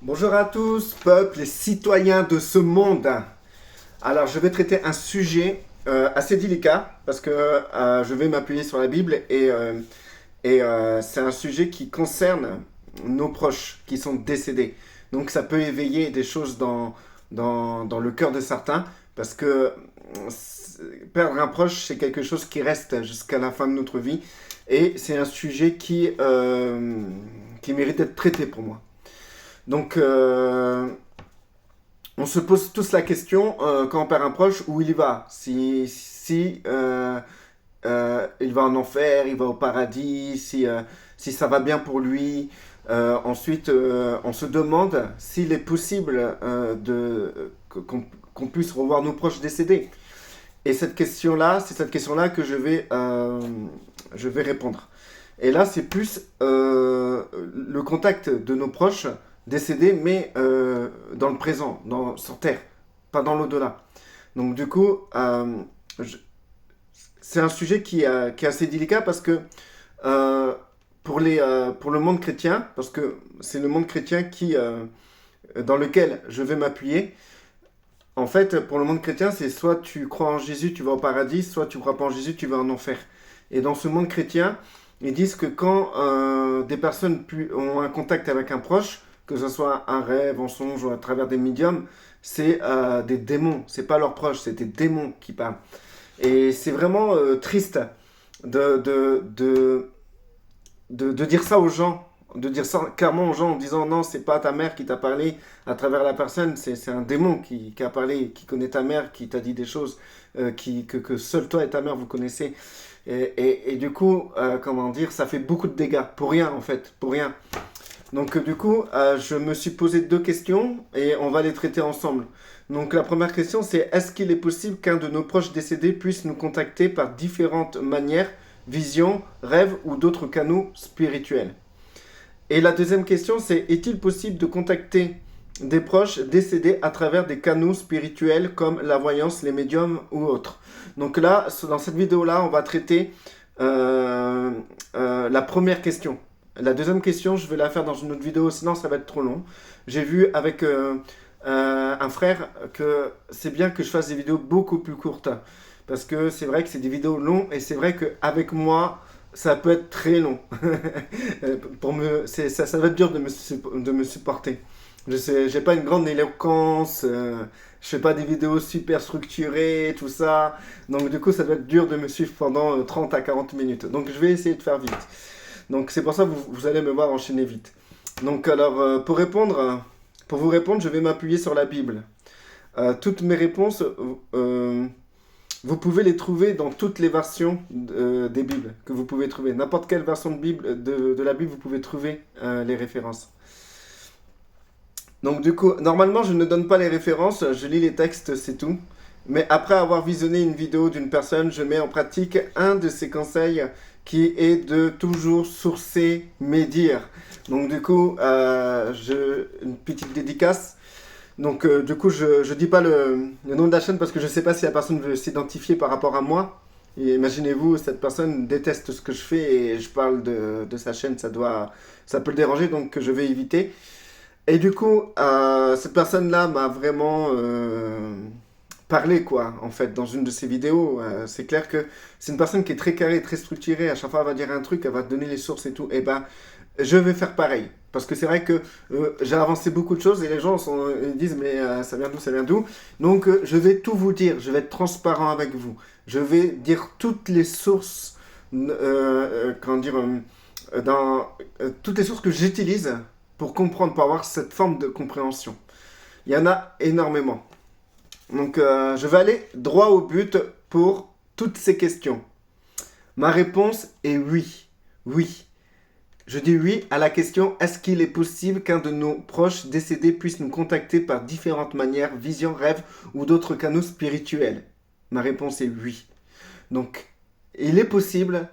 Bonjour à tous, peuple et citoyens de ce monde. Alors, je vais traiter un sujet assez délicat parce que je vais m'appuyer sur la Bible et c'est un sujet qui concerne nos proches qui sont décédés. Donc, ça peut éveiller des choses dans le cœur de certains parce que perdre un proche, c'est quelque chose qui reste jusqu'à la fin de notre vie et c'est un sujet qui mérite d'être traité pour moi. Donc, on se pose tous la question quand on perd un proche où il va. Si il va en enfer, il va au paradis, si ça va bien pour lui. Ensuite, on se demande s'il est possible qu'on puisse revoir nos proches décédés. Et cette question-là, c'est cette question-là que je vais répondre. Et là, c'est plus le contact de nos proches décédés, mais dans le présent, sur Terre, pas dans l'au-delà. Donc du coup, je- c'est un sujet qui est assez délicat parce que euh, pour le monde chrétien, parce que c'est le monde chrétien dans lequel je vais m'appuyer. En fait, pour le monde chrétien, c'est soit tu crois en Jésus, tu vas au paradis, soit tu crois pas en Jésus, tu vas en enfer. Et dans ce monde chrétien, ils disent que quand des personnes ont un contact avec un proche, que ce soit un rêve, un songe ou à travers des médiums, c'est des démons. C'est pas leurs proches, c'est des démons qui parlent. Et c'est vraiment triste de, de, de, de dire ça aux gens, de dire ça clairement aux gens en disant non, c'est pas ta mère qui t'a parlé à travers la personne, c'est un démon qui a parlé, qui connaît ta mère, qui t'a dit des choses que seul toi et ta mère vous connaissez. Et du coup, comment dire, ça fait beaucoup de dégâts, pour rien en fait, pour rien. Donc du coup, je me suis posé deux questions et on va les traiter ensemble. Donc la première question, c'est est-ce qu'il est possible qu'un de nos proches décédés puisse nous contacter par différentes manières, visions, rêves ou d'autres canaux spirituels? Et la deuxième question, c'est est-il possible de contacter des proches décédés à travers des canaux spirituels comme la voyance, les médiums ou autres? Donc là, dans cette vidéo-là, on va traiter la première question. La deuxième question, je vais la faire dans une autre vidéo, sinon ça va être trop long. J'ai vu avec un frère que c'est bien que je fasse des vidéos beaucoup plus courtes. Parce que c'est vrai que c'est des vidéos longues et c'est vrai qu'avec moi, ça peut être très long. Ça va être dur de me supporter. Je sais, j'ai pas une grande éloquence, je fais pas des vidéos super structurées, tout ça. Donc du coup, ça va être dur de me suivre pendant 30 à 40 minutes. Donc je vais essayer de faire vite. Donc c'est pour ça que vous allez me voir enchaîner vite. Donc alors, pour vous répondre, je vais m'appuyer sur la Bible. Toutes mes réponses, euh, vous pouvez les trouver dans toutes les versions des Bibles que vous pouvez trouver. N'importe quelle version de, Bible, de la Bible, vous pouvez trouver les références. Donc du coup, normalement, je ne donne pas les références, je lis les textes, c'est tout. Mais après avoir visionné une vidéo d'une personne, je mets en pratique un de ses conseils qui est de toujours sourcer mes dires. Donc du coup, une petite dédicace. Donc du coup, je dis pas le nom de la chaîne parce que je sais pas si la personne veut s'identifier par rapport à moi. Et imaginez-vous, cette personne déteste ce que je fais et je parle de sa chaîne, ça peut le déranger, donc je vais éviter. Et du coup, cette personne-là m'a vraiment parlé, quoi, en fait, dans une de ses vidéos. C'est clair que c'est une personne qui est très carrée, très structurée. À chaque fois, elle va dire un truc, elle va te donner les sources et tout. Et ben, je vais faire pareil. Parce que c'est vrai que j'ai avancé beaucoup de choses et les gens ils disent, mais ça vient d'où, ça vient d'où? Donc, je vais tout vous dire. Je vais être transparent avec vous. Je vais dire toutes les sources, comment dire, toutes les sources que j'utilise pour comprendre, pour avoir cette forme de compréhension. Il y en a énormément. Donc, je vais aller droit au but pour toutes ces questions. Ma réponse est oui. Oui. Je dis oui à la question est-ce qu'il est possible qu'un de nos proches décédés puisse nous contacter par différentes manières, visions, rêves ou d'autres canaux spirituels? Ma réponse est oui. Donc, il est possible,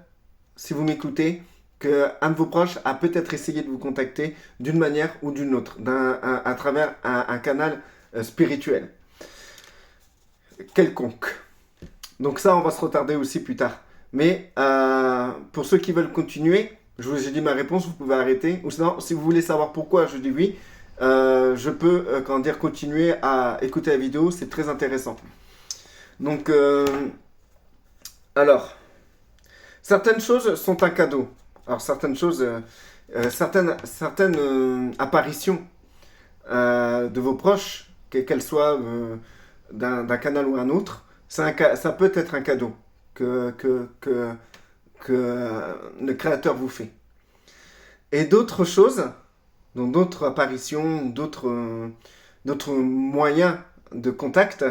si vous m'écoutez, qu'un de vos proches a peut-être essayé de vous contacter d'une manière ou d'une autre, à travers un canal spirituel quelconque. Donc ça, on va se retarder aussi plus tard. Mais pour ceux qui veulent continuer, je vous ai dit ma réponse, vous pouvez arrêter. Ou sinon, si vous voulez savoir pourquoi je dis oui, je peux continuer à écouter la vidéo, c'est très intéressant. Donc, alors, certaines choses sont un cadeau. Alors, certaines choses, certaines apparitions de vos proches, qu'elles soient d'un canal ou un autre, ça peut être un cadeau que le Créateur vous fait. Et d'autres choses, donc d'autres apparitions, d'autres moyens de contact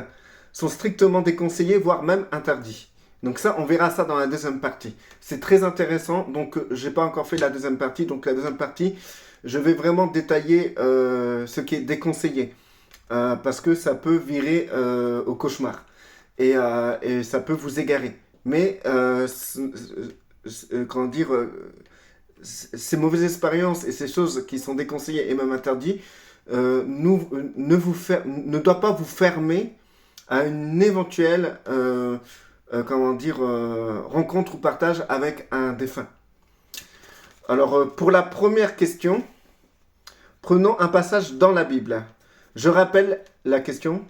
sont strictement déconseillés, voire même interdits. Donc ça, on verra ça dans la deuxième partie. C'est très intéressant, donc j'ai pas encore fait la deuxième partie. Donc la deuxième partie, je vais vraiment détailler ce qui est déconseillé. Parce que ça peut virer au cauchemar. Et ça peut vous égarer. Mais, comment dire, ces mauvaises expériences et ces choses qui sont déconseillées et même interdites ne doivent pas vous fermer à une éventuelle rencontre ou partage avec un défunt. Alors, pour la première question, prenons un passage dans la Bible. Je rappelle la question.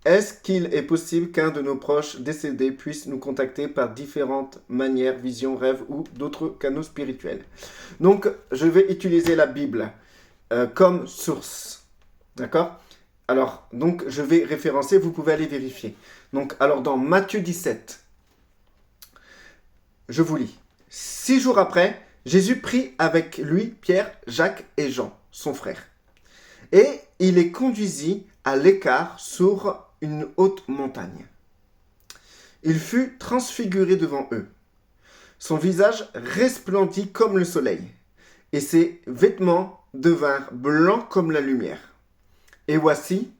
Est-ce qu'il est possible qu'un de nos proches décédés puisse nous contacter par différentes manières, visions, rêves ou d'autres canaux spirituels? Donc, je vais utiliser la Bible comme source. D'accord? Alors, donc, je vais référencer, vous pouvez aller vérifier. Donc, alors, dans Matthieu 17, je vous lis. 6 jours après, Jésus prit avec lui Pierre, Jacques et Jean, son frère. Et il les conduisit à l'écart sur une haute montagne. Il fut transfiguré devant eux. Son visage resplendit comme le soleil, et ses vêtements devinrent blancs comme la lumière. Et voici,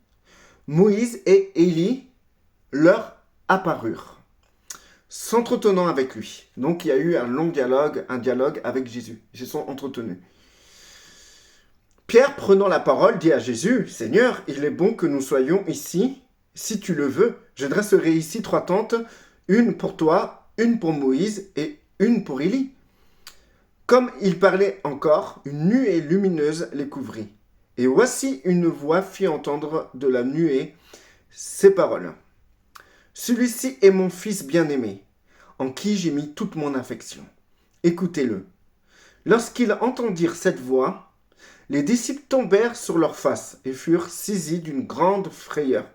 Moïse et Élie leur apparurent, s'entretenant avec lui. Donc il y a eu un dialogue avec Jésus. Ils se sont entretenus. Pierre, prenant la parole, dit à Jésus, « Seigneur, il est bon que nous soyons ici. Si tu le veux, je dresserai ici 3 tentes, une pour toi, une pour Moïse et une pour Élie. » Comme il parlait encore, une nuée lumineuse les couvrit. Et voici une voix fit entendre de la nuée ces paroles. « Celui-ci est mon fils bien-aimé, en qui j'ai mis toute mon affection. Écoutez-le. » Lorsqu'ils entendirent cette voix, les disciples tombèrent sur leurs faces et furent saisis d'une grande frayeur.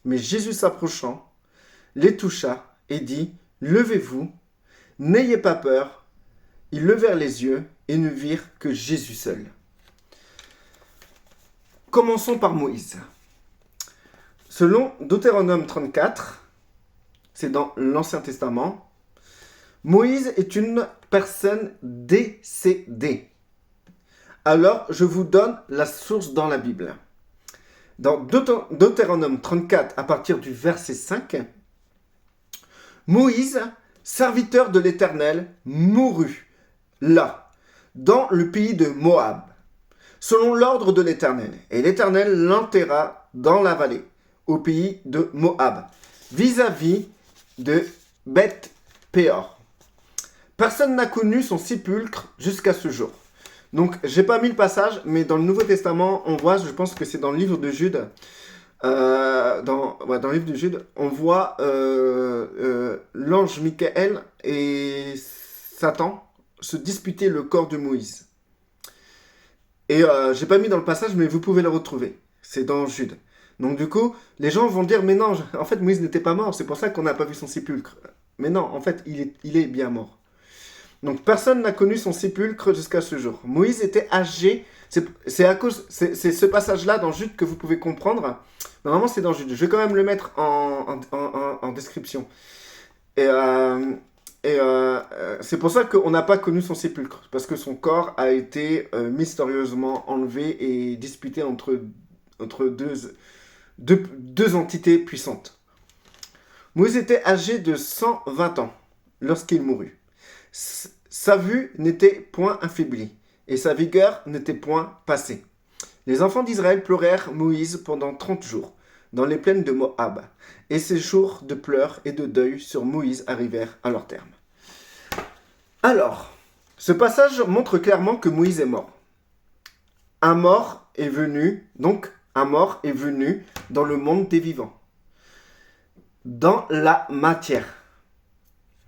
Mais Jésus s'approchant, les toucha et dit, « Levez-vous, n'ayez pas peur. » Ils levèrent les yeux et ne virent que Jésus seul. Commençons par Moïse. Selon Deutéronome 34, c'est dans l'Ancien Testament, Moïse est une personne décédée. Alors, je vous donne la source dans la Bible. Dans Deutéronome 34, à partir du verset 5, Moïse, serviteur de l'Éternel, mourut là, dans le pays de Moab, selon l'ordre de l'Éternel. Et l'Éternel l'enterra dans la vallée, au pays de Moab, vis-à-vis de Beth-Péor. Personne n'a connu son sépulcre jusqu'à ce jour. Donc, j'ai pas mis le passage, mais dans le Nouveau Testament, on voit, je pense que c'est dans le livre de Jude, dans le livre de Jude, on voit l'ange Michael et Satan se disputer le corps de Moïse. Et j'ai pas mis dans le passage, mais vous pouvez le retrouver. C'est dans Jude. Donc du coup, les gens vont dire, mais non, en fait Moïse n'était pas mort, c'est pour ça qu'on n'a pas vu son sépulcre. Mais non, en fait, il est bien mort. Donc personne n'a connu son sépulcre jusqu'à ce jour. Moïse était âgé. C'est ce passage-là dans Jude que vous pouvez comprendre. Normalement, c'est dans Jude. Je vais quand même le mettre en description. Et c'est pour ça qu'on n'a pas connu son sépulcre. Parce que son corps a été mystérieusement enlevé et disputé entre deux entités puissantes. Moïse était âgé de 120 ans lorsqu'il mourut. Sa vue n'était point affaiblie, et sa vigueur n'était point passée. Les enfants d'Israël pleurèrent Moïse pendant 30 jours, dans les plaines de Moab, et ces jours de pleurs et de deuil sur Moïse arrivèrent à leur terme. Alors, ce passage montre clairement que Moïse est mort. Un mort est venu, donc un mort est venu dans le monde des vivants, dans la matière,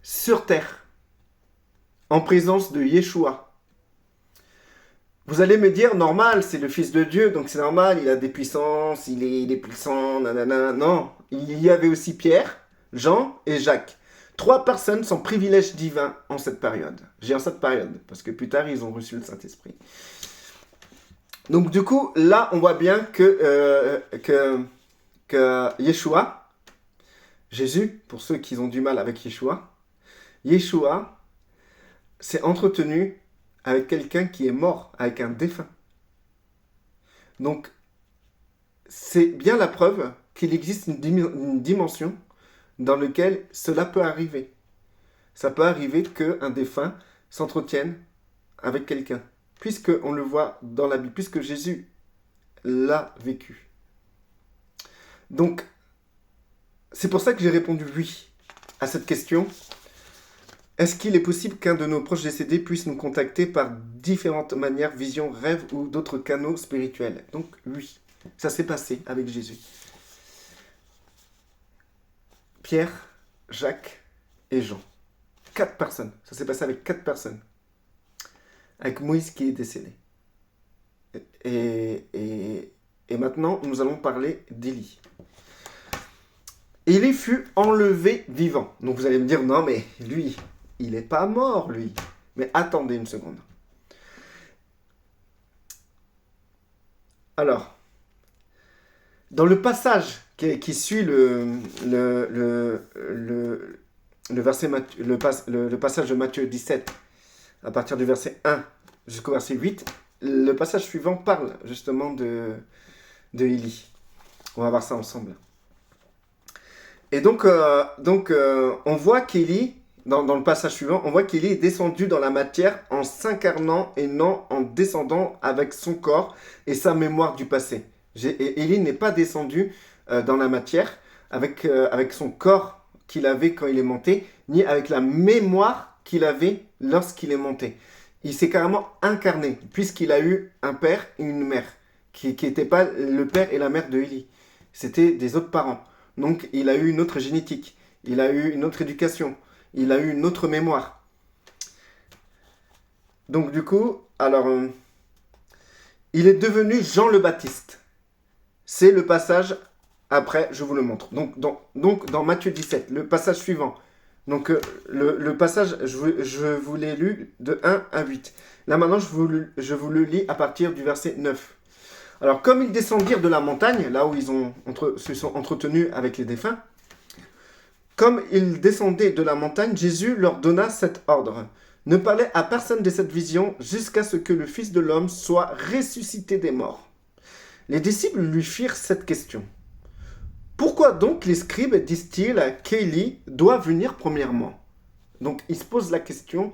sur terre, en présence de Yeshua. Vous allez me dire, normal, c'est le Fils de Dieu, donc c'est normal, il a des puissances, il est puissant, nanana. Non, il y avait aussi Pierre, Jean et Jacques. 3 personnes sans privilège divin en cette période. J'ai en cette période, parce que plus tard, ils ont reçu le Saint-Esprit. Donc du coup, là, on voit bien que Yeshua, Jésus, pour ceux qui ont du mal avec Yeshua s'est entretenu avec quelqu'un qui est mort, avec un défunt. Donc, c'est bien la preuve qu'il existe une dimension dans laquelle cela peut arriver. Ça peut arriver qu'un défunt s'entretienne avec quelqu'un, puisqu'on le voit dans la Bible, puisque Jésus l'a vécu. Donc, c'est pour ça que j'ai répondu oui à cette question. Est-ce qu'il est possible qu'un de nos proches décédés puisse nous contacter par différentes manières, visions, rêves ou d'autres canaux spirituels? Donc oui, ça s'est passé avec Jésus. Pierre, Jacques et Jean. 4 personnes. Ça s'est passé avec 4 personnes. Avec Moïse qui est décédé. Et maintenant, nous allons parler d'Élie. Élie fut enlevé vivant. Donc vous allez me dire, non mais lui, il n'est pas mort, lui. Mais attendez une seconde. Alors, dans le passage qui suit le passage de Matthieu 17, à partir du verset 1 jusqu'au verset 8, le passage suivant parle justement de Élie. On va voir ça ensemble. Et donc on voit qu'Élie, dans le passage suivant, on voit qu'Élie est descendu dans la matière en s'incarnant et non en descendant avec son corps et sa mémoire du passé. Élie n'est pas descendu dans la matière avec son corps qu'il avait quand il est monté, ni avec la mémoire qu'il avait lorsqu'il est monté. Il s'est carrément incarné, puisqu'il a eu un père et une mère, qui n'étaient pas le père et la mère de Élie. C'était des autres parents. Donc, il a eu une autre génétique, il a eu une autre éducation, il a eu une autre mémoire. Donc, du coup, alors, il est devenu Jean le Baptiste. C'est le passage, après, je vous le montre. Donc, dans Matthieu 17, le passage suivant. Donc, le passage, je vous l'ai lu de 1 à 8. Là, maintenant, je vous le lis à partir du verset 9. Alors, comme ils descendirent de la montagne, là où ils se sont entretenus avec les défunts, comme ils descendaient de la montagne, Jésus leur donna cet ordre. Ne parlez à personne de cette vision jusqu'à ce que le Fils de l'homme soit ressuscité des morts. Les disciples lui firent cette question. Pourquoi donc les scribes disent-ils qu'Élie doit venir premièrement? Donc, ils se posent la question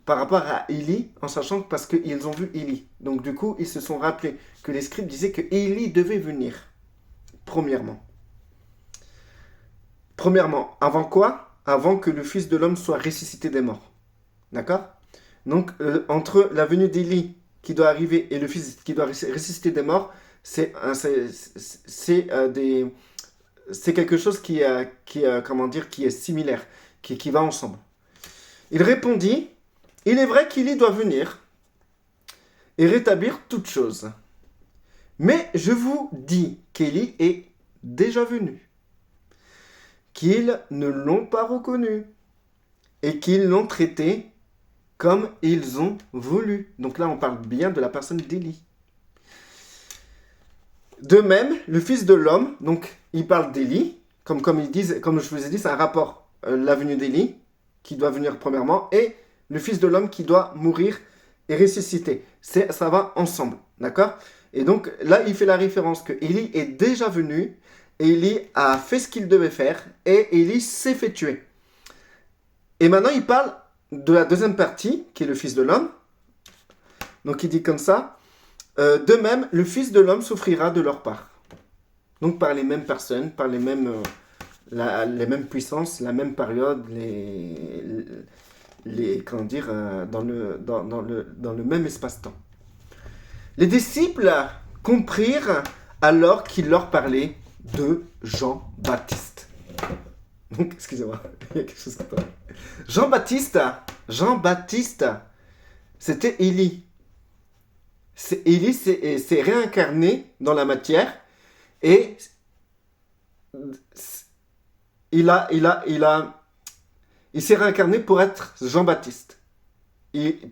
par rapport à Élie, en sachant parce qu'ils ont vu Élie. Donc du coup, ils se sont rappelés que les scribes disaient que Élie devait venir, premièrement. Premièrement, avant quoi? Avant que le Fils de l'homme soit ressuscité des morts. D'accord? Donc, entre la venue d'Élie qui doit arriver et le Fils qui doit ressusciter des morts, c'est quelque chose qui est similaire, qui va ensemble. Il répondit... Il est vrai qu'Élie doit venir et rétablir toutes choses. Mais je vous dis qu'Élie est déjà venu, qu'ils ne l'ont pas reconnu et qu'ils l'ont traité comme ils ont voulu. Donc là, on parle bien de la personne d'Élie. De même, le Fils de l'homme, donc il parle d'Élie, comme je vous ai dit, c'est un rapport, la venue d'Élie, qui doit venir premièrement, et le Fils de l'homme qui doit mourir et ressusciter. Ça va ensemble, d'accord? Et donc, là, il fait la référence que Élie est déjà venu, Élie a fait ce qu'il devait faire, et Élie s'est fait tuer. Et maintenant, il parle de la deuxième partie, qui est le Fils de l'homme. Donc, il dit comme ça, de même, le Fils de l'homme souffrira de leur part. Donc, par les mêmes personnes, par les mêmes puissances, la même période, dans le même espace-temps. Les disciples comprirent alors qu'il leur parlait de Jean-Baptiste. Donc, excusez-moi, il y a quelque chose qui tombe. Jean-Baptiste, c'était Élie. Élie s'est réincarné dans la matière et il s'est réincarné pour être Jean-Baptiste.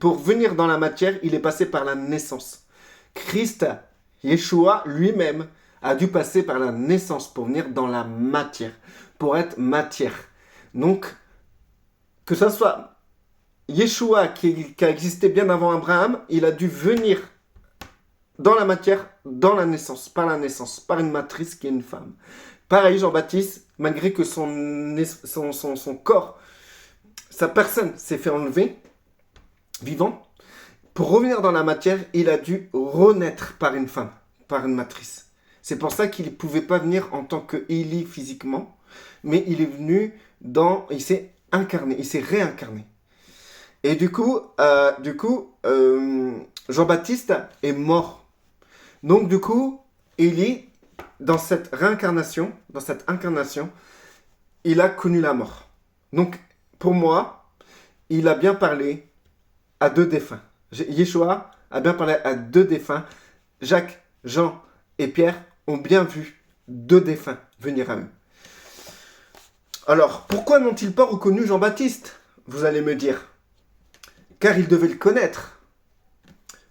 Pour venir dans la matière, il est passé par la naissance. Christ, Yeshua lui-même, a dû passer par la naissance pour venir dans la matière, pour être matière. Donc, que ce soit Yeshua qui a existé bien avant Abraham, il a dû venir dans la matière, dans la naissance, par une matrice qui est une femme. Pareil, Jean-Baptiste, malgré que son corps, sa personne s'est fait enlever, vivant, pour revenir dans la matière, il a dû renaître par une femme, par une matrice. C'est pour ça qu'il ne pouvait pas venir en tant que Élie physiquement, mais il est venu il s'est incarné, il s'est réincarné. Et du coup, Jean-Baptiste est mort. Donc du coup, Élie, dans cette incarnation, il a connu la mort. Donc, pour moi, il a bien parlé à deux défunts. Yeshua a bien parlé à deux défunts. Jacques, Jean et Pierre ont bien vu deux défunts venir à eux. Alors, pourquoi n'ont-ils pas reconnu Jean-Baptiste? Vous allez me dire. Car ils devaient le connaître.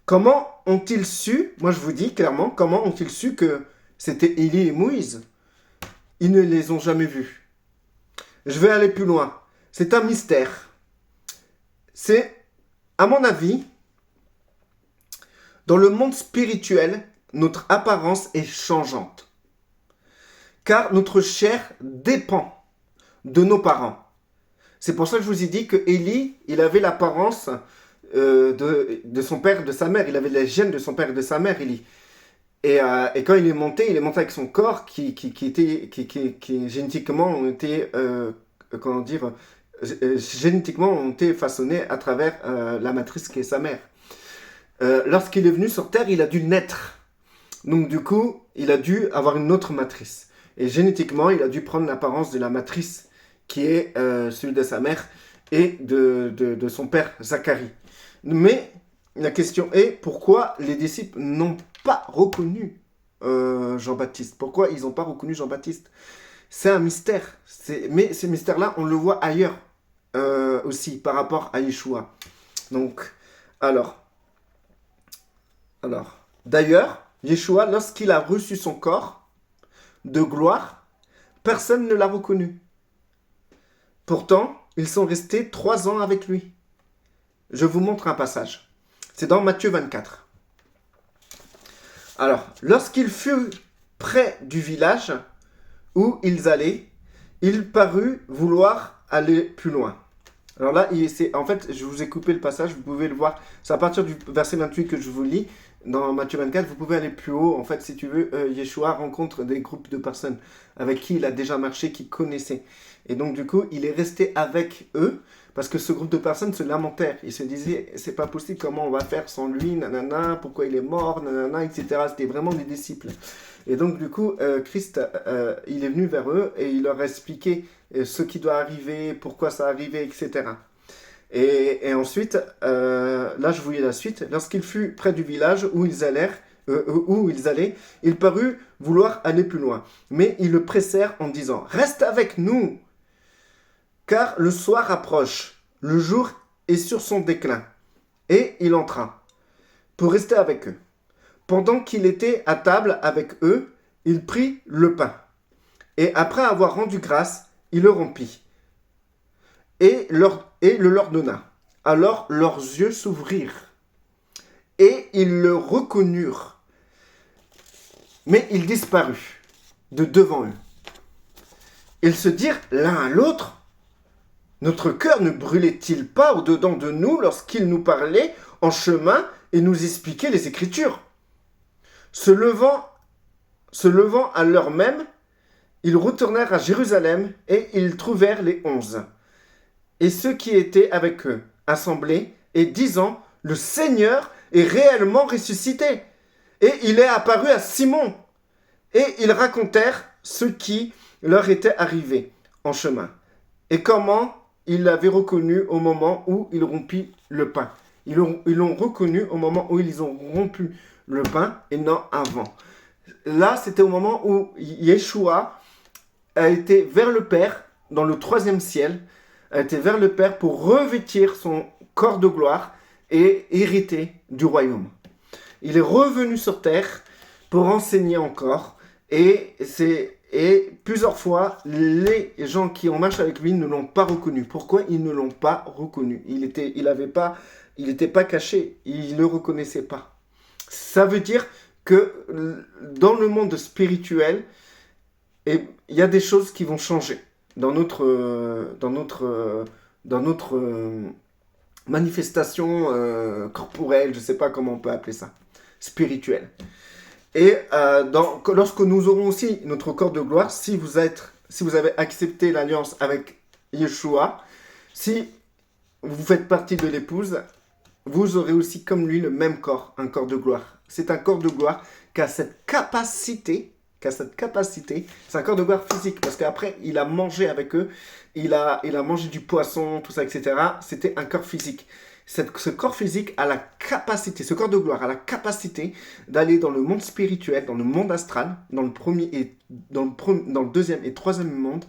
Comment ont-ils su, moi je vous dis clairement, comment ont-ils su que c'était Élie et Moïse? Ils ne les ont jamais vus. Je vais aller plus loin. C'est un mystère. C'est, à mon avis, dans le monde spirituel, notre apparence est changeante. Car notre chair dépend de nos parents. C'est pour ça que je vous ai dit que Élie, il avait l'apparence de son père et de sa mère. Il avait les gènes de son père et de sa mère, Élie. Et quand il est monté avec son corps qui génétiquement ont été, génétiquement ont été façonnés à travers la matrice qui est sa mère. Lorsqu'il est venu sur Terre, il a dû naître. Donc du coup, il a dû avoir une autre matrice. Et génétiquement, il a dû prendre l'apparence de la matrice qui est celui de sa mère et de son père Zacharie. Mais la question est, pourquoi les disciples n'ont pas reconnu Jean-Baptiste? Pourquoi ils n'ont pas reconnu Jean-Baptiste? C'est un mystère. Mais ce mystère-là, on le voit ailleurs aussi, par rapport à Yeshua. Donc, d'ailleurs, Yeshua, lorsqu'il a reçu son corps de gloire, personne ne l'a reconnu. Pourtant, ils sont restés 3 ans avec lui. Je vous montre un passage. C'est dans Matthieu 24. Alors, lorsqu'il fut près du village où ils allaient, il parut vouloir aller plus loin. Alors là, en fait, je vous ai coupé le passage, vous pouvez le voir. C'est à partir du verset 28 que je vous lis. Dans Matthieu 24, vous pouvez aller plus haut. En fait, si tu veux, Yeshua rencontre des groupes de personnes avec qui il a déjà marché, qui connaissaient. Et donc, du coup, il est resté avec eux parce que ce groupe de personnes se lamentèrent. Ils se disaient, c'est pas possible, comment on va faire sans lui, nanana, pourquoi il est mort, nanana, etc. C'était vraiment des disciples. Et donc, du coup, Christ, il est venu vers eux et il leur a expliqué ce qui doit arriver, pourquoi ça arrivait, etc. Et ensuite, là je vous lis la suite. Lorsqu'il fut près du village où ils allaient, il parut vouloir aller plus loin. Mais ils le pressèrent en disant, « Reste avec nous, car le soir approche, le jour est sur son déclin. » Et il entra pour rester avec eux. Pendant qu'il était à table avec eux, il prit le pain. Et après avoir rendu grâce, il le rompit. Et le leur donna. Alors leurs yeux s'ouvrirent, et ils le reconnurent. Mais il disparut de devant eux. Ils se dirent l'un à l'autre, « Notre cœur ne brûlait-il pas au-dedans de nous lorsqu'il nous parlait en chemin et nous expliquait les Écritures ?» Se levant à l'heure même, ils retournèrent à Jérusalem et ils trouvèrent les 11. Et ceux qui étaient avec eux, assemblés, et disant, « Le Seigneur est réellement ressuscité Et il est apparu à Simon. Et ils racontèrent ce qui leur était arrivé en chemin. Et comment il l'avait reconnu au moment où il rompit le pain. Ils l'ont reconnu au moment où ils ont rompu le pain et non avant. Là, c'était au moment où Yeshua a été vers le Père, dans le 3e ciel, a été vers le Père pour revêtir son corps de gloire et hériter du royaume. Il est revenu sur terre pour enseigner encore et plusieurs fois, les gens qui ont marché avec lui ne l'ont pas reconnu. Pourquoi ils ne l'ont pas reconnu? Il n'était pas caché, ils ne le reconnaissaient pas. Ça veut dire que dans le monde spirituel, il y a des choses qui vont changer dans notre manifestation corporelle, je ne sais pas comment on peut appeler ça, spirituelle. Et lorsque nous aurons aussi notre corps de gloire, si vous avez accepté l'alliance avec Yeshua, si vous faites partie de l'épouse, vous aurez aussi comme lui le même corps, un corps de gloire. C'est un corps de gloire qui a cette capacité, c'est un corps de gloire physique, parce qu'après, il a mangé avec eux, il a mangé du poisson, tout ça, etc. C'était un corps physique. Ce corps physique a la capacité, ce corps de gloire a la capacité d'aller dans le monde spirituel, dans le monde astral, dans le deuxième et troisième monde,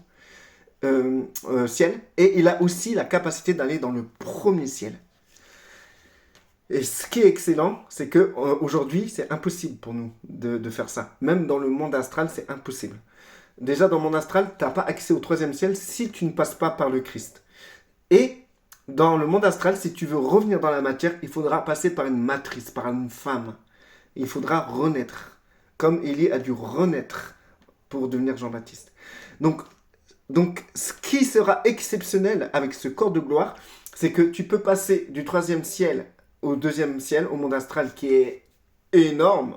ciel, et il a aussi la capacité d'aller dans le premier ciel. Et ce qui est excellent, c'est que aujourd'hui, c'est impossible pour nous de faire ça. Même dans le monde astral, c'est impossible. Déjà, dans le monde astral, tu n'as pas accès au 3e ciel si tu ne passes pas par le Christ. Et dans le monde astral, si tu veux revenir dans la matière, il faudra passer par une matrice, par une femme. Il faudra renaître, comme Élie a dû renaître pour devenir Jean-Baptiste. Donc, ce qui sera exceptionnel avec ce corps de gloire, c'est que tu peux passer du 3e ciel au 2e ciel, au monde astral qui est énorme,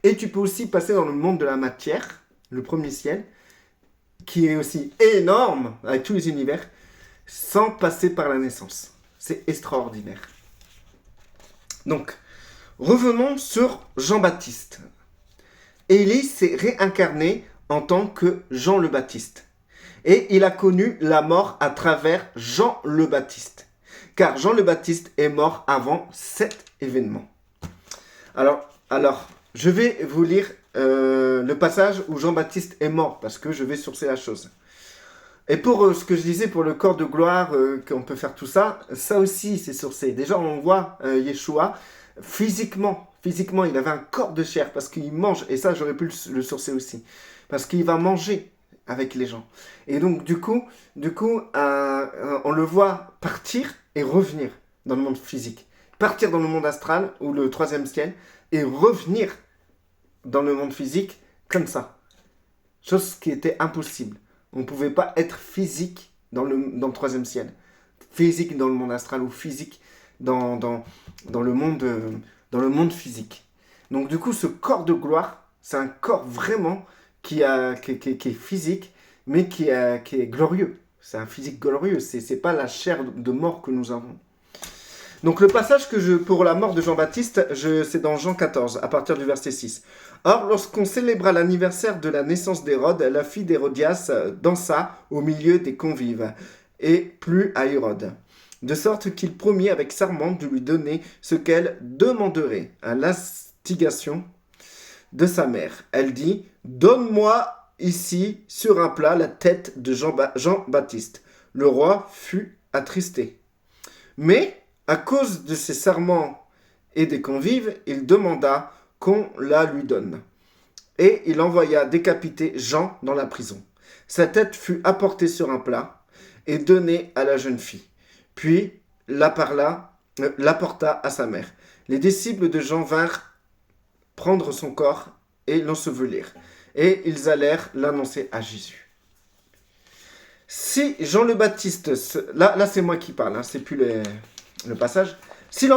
et tu peux aussi passer dans le monde de la matière, le 1er ciel, qui est aussi énorme, avec tous les univers, sans passer par la naissance. C'est extraordinaire. Donc, revenons sur Jean-Baptiste. Élie s'est réincarné en tant que Jean le Baptiste. Et il a connu la mort à travers Jean le Baptiste. Car Jean le Baptiste est mort avant cet événement. Alors je vais vous lire le passage où Jean-Baptiste est mort, parce que je vais sourcer la chose. Et pour ce que je disais, pour le corps de gloire, qu'on peut faire tout ça, ça aussi c'est sourcé. Déjà on voit Yeshua, physiquement, il avait un corps de chair, parce qu'il mange, et ça j'aurais pu le sourcer aussi, parce qu'il va manger avec les gens. Et donc du coup on le voit partir et revenir dans le monde physique. Partir dans le monde astral, ou le 3e ciel, et revenir dans le monde physique comme ça. Chose qui était impossible. On ne pouvait pas être physique dans le 3e ciel. Physique dans le monde astral, ou physique dans le monde physique. Donc du coup, ce corps de gloire, c'est un corps vraiment qui est physique, mais qui est glorieux. C'est un physique glorieux, c'est pas la chair de mort que nous avons. Donc le passage pour la mort de Jean-Baptiste, c'est dans Jean 14, à partir du verset 6. Or, lorsqu'on célébra l'anniversaire de la naissance d'Hérode, la fille d'Hérodias dansa au milieu des convives, et plut à Hérode, de sorte qu'il promit avec serment de lui donner ce qu'elle demanderait à l'instigation de sa mère. Elle dit « Donne-moi ici, sur un plat, la tête de Jean-Baptiste. » Le roi fut attristé. Mais, à cause de ses serments et des convives, il demanda qu'on la lui donne. Et il envoya décapiter Jean dans la prison. Sa tête fut apportée sur un plat et donnée à la jeune fille. Puis l'apporta à sa mère. Les disciples de Jean vinrent prendre son corps et l'ensevelir. Et ils allèrent l'annoncer à Jésus. Si Jean le Baptiste, là c'est moi qui parle, hein, c'est plus le passage. Si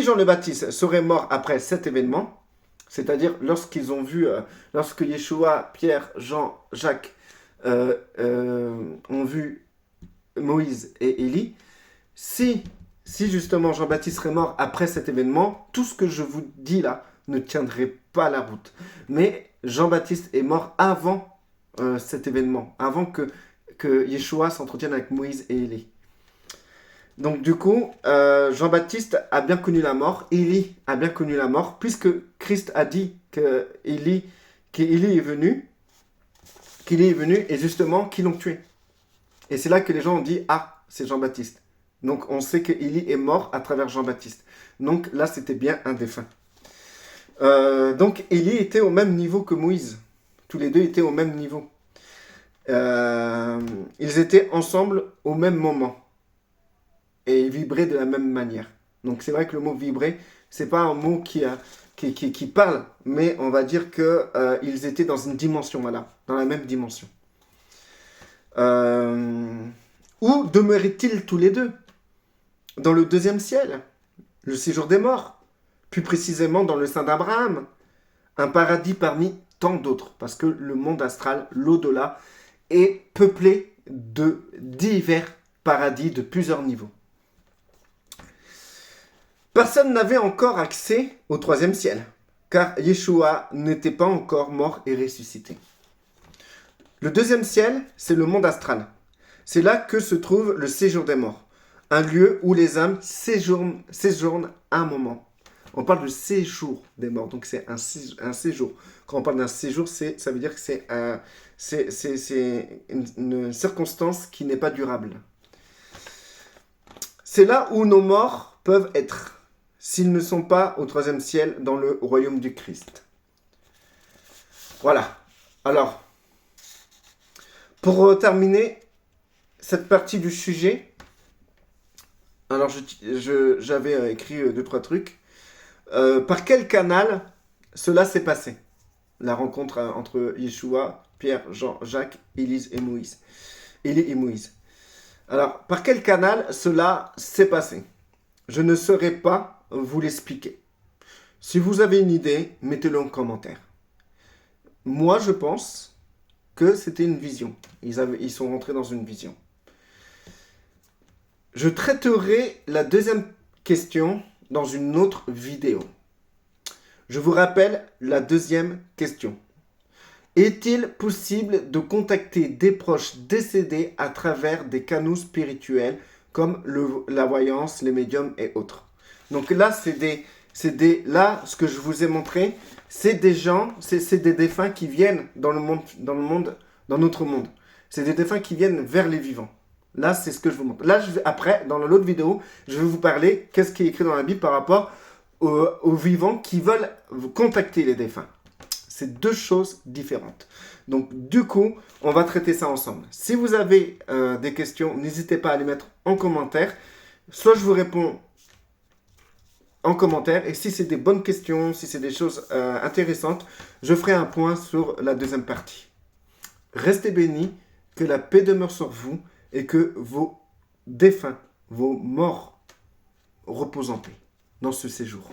Jean le Baptiste serait mort après cet événement, c'est-à-dire lorsqu'ils ont vu, lorsque Yeshua, Pierre, Jean, Jacques ont vu Moïse et Élie, si justement Jean-Baptiste serait mort après cet événement, tout ce que je vous dis là ne tiendrait pas la route. Mais Jean-Baptiste est mort avant cet événement, avant que Yeshua s'entretienne avec Moïse et Élie. Donc du coup, Jean-Baptiste a bien connu la mort, Élie a bien connu la mort, puisque Christ a dit qu'Élie est venu, et justement qu'ils l'ont tué. Et c'est là que les gens ont dit « Ah, c'est Jean-Baptiste ». Donc on sait qu'Élie est mort à travers Jean-Baptiste. Donc là, c'était bien un défunt. Donc Élie était au même niveau que Moïse. Tous les deux étaient au même niveau. Ils étaient ensemble au même moment. Et ils vibraient de la même manière. Donc c'est vrai que le mot vibrer, c'est pas un mot qui parle, mais on va dire qu'ils étaient dans une dimension, voilà, dans la même dimension. Où demeuraient-ils tous les deux? Dans le deuxième ciel, le séjour des morts, plus précisément dans le sein d'Abraham, un paradis parmi tant d'autres, parce que le monde astral, l'au-delà, est peuplé de divers paradis de plusieurs niveaux. Personne n'avait encore accès au troisième ciel, car Yeshua n'était pas encore mort et ressuscité. Le deuxième ciel, c'est le monde astral. C'est là que se trouve le séjour des morts, un lieu où les âmes séjournent un moment. On parle de séjour des morts, donc c'est un séjour. Quand on parle d'un séjour, ça veut dire que c'est une circonstance qui n'est pas durable. C'est là où nos morts peuvent être, s'ils ne sont pas au troisième ciel dans le royaume du Christ. Voilà. Alors, pour terminer cette partie du sujet, alors j'avais écrit 2-3 trucs. Par quel canal cela s'est passé? La rencontre entre Yeshua, Pierre, Jean, Jacques, Élie et Moïse. Alors, par quel canal cela s'est passé? Je ne saurais pas vous l'expliquer. Si vous avez une idée, mettez-le en commentaire. Moi, je pense que c'était une vision. Ils sont rentrés dans une vision. Je traiterai la deuxième question dans une autre vidéo. Je vous rappelle la deuxième question. Est-il possible de contacter des proches décédés à travers des canaux spirituels comme la voyance, les médiums et autres? Donc là, là, ce que je vous ai montré, c'est des gens, c'est des défunts qui viennent dans notre monde. C'est des défunts qui viennent vers les vivants. Là, c'est ce que je vous montre. Là, après, dans l'autre vidéo, je vais vous parler qu'est-ce qui est écrit dans la Bible par rapport aux vivants qui veulent contacter les défunts. C'est deux choses différentes. Donc, du coup, on va traiter ça ensemble. Si vous avez des questions, n'hésitez pas à les mettre en commentaire. Soit je vous réponds en commentaire. Et si c'est des bonnes questions, si c'est des choses intéressantes, je ferai un point sur la deuxième partie. Restez bénis, que la paix demeure sur vous et que vos défunts, vos morts reposent en paix dans ce séjour.